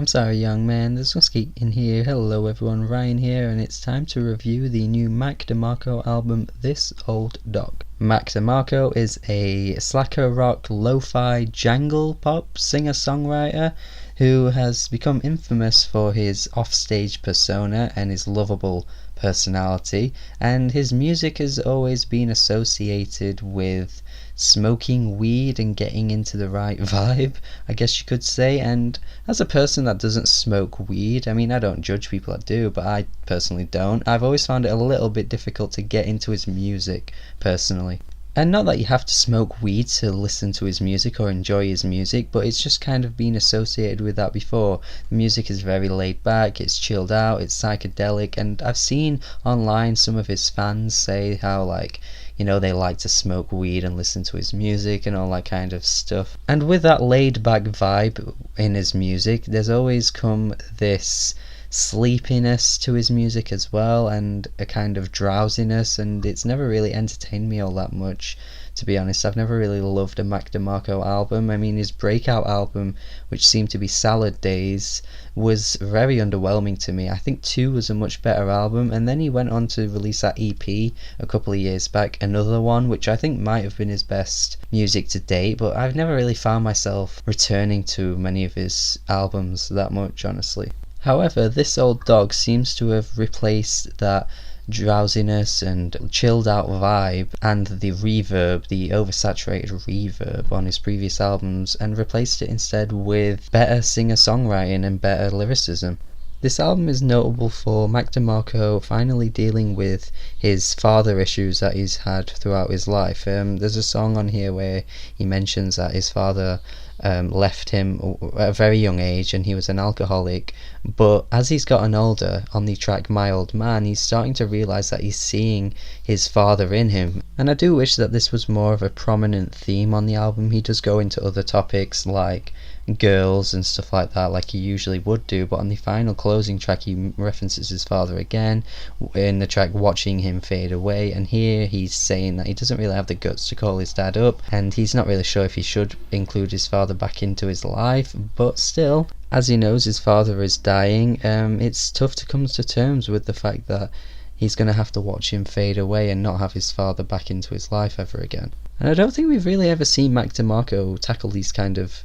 I'm sorry, young man, there's Husky in here. Hello everyone, Ryan here, and it's time to review the new Mac Demarco album, This Old Dog. Mac Demarco is a slacker rock, lo-fi, jangle pop singer-songwriter who has become infamous for his offstage persona and his lovable personality, and his music has always been associated with smoking weed and getting into the right vibe, I guess you could say. And as a person that doesn't smoke weed, I mean, I don't judge people that do, but I personally don't. I've always found it a little bit difficult to get into his music personally. And not that you have to smoke weed to listen to his music or enjoy his music, but it's just kind of been associated with that before. The music is very laid back, it's chilled out, it's psychedelic, and I've seen online some of his fans say how, like, they like to smoke weed and listen to his music and all that kind of stuff. And with that laid back vibe in his music, there's always come this sleepiness to his music as well, and a kind of drowsiness, and it's never really entertained me all that much, to be honest. I've never really loved a Mac Demarco album. I mean, his breakout album, which seemed to be Salad Days, was very underwhelming to me. I think 2 was a much better album, and then he went on to release that EP a couple of years back, Another One, which I think might have been his best music to date, but I've never really found myself returning to many of his albums that much, honestly. However, This Old Dog seems to have replaced that drowsiness and chilled out vibe and the reverb, the oversaturated reverb on his previous albums, and replaced it instead with better singer-songwriting and better lyricism. This album is notable for Mac Demarco finally dealing with his father issues that he's had throughout his life. There's a song on here where he mentions that his father left him at a very young age and he was an alcoholic, but as he's gotten older, on the track My Old Man, he's starting to realise that he's seeing his father in him. And I do wish that this was more of a prominent theme on the album. He does go into other topics like girls and stuff like that, like he usually would do, but on the final closing track he references his father again in the track Watching Him Fade Away, and here he's saying that he doesn't really have the guts to call his dad up, and he's not really sure if he should include his father back into his life, but still, as he knows his father is dying, it's tough to come to terms with the fact that he's going to have to watch him fade away and not have his father back into his life ever again. And I don't think we've really ever seen Mac Demarco tackle these kind of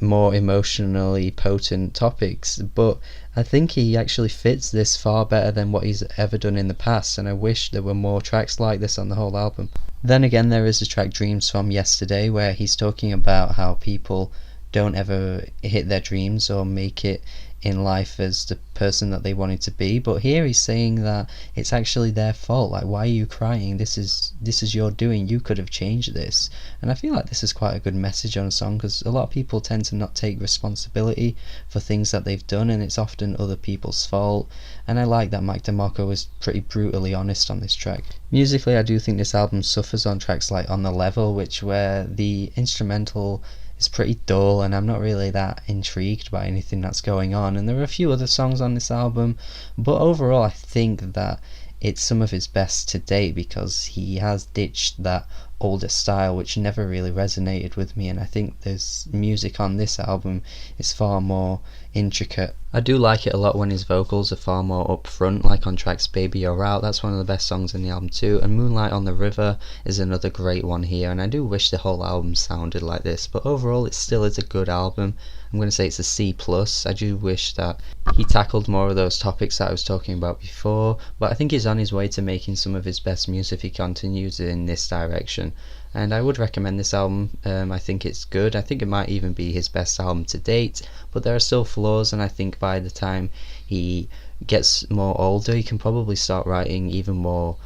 more emotionally potent topics, but I think he actually fits this far better than what he's ever done in the past, and I wish there were more tracks like this on the whole album. Then again, there is the track Dreams From Yesterday, where he's talking about how people don't ever hit their dreams or make it in life as the person that they wanted to be, but here he's saying that it's actually their fault. Like, why are you crying? This is your doing. You could have changed this. And I feel like this is quite a good message on a song, because a lot of people tend to not take responsibility for things that they've done, and it's often other people's fault. And I like that Mac Demarco is pretty brutally honest on this track. Musically, I do think this album suffers on tracks like On the Level, where the instrumental is pretty dull, and I'm not really that intrigued by anything that's going on. And there are a few other songs on this album, but overall I think that it's some of his best to date, because he has ditched that older style which never really resonated with me, and I think there's music on this album is far more intricate. I do like it a lot when his vocals are far more upfront, like on tracks Baby You're Out. That's one of the best songs in the album too, and Moonlight on the River is another great one here, and I do wish the whole album sounded like this, but overall it still is a good album. I'm going to say it's a C+. I do wish that he tackled more of those topics that I was talking about before, but I think he's on his way to making some of his best music if he continues in this direction. And I would recommend this album. I think it's good. I think it might even be his best album to date, but there are still flaws, and I think by the time he gets more older, he can probably start writing even more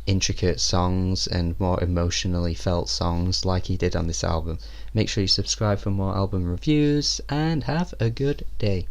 intricate songs and more emotionally felt songs like he did on this album. Make sure you subscribe for more album reviews, and have a good day.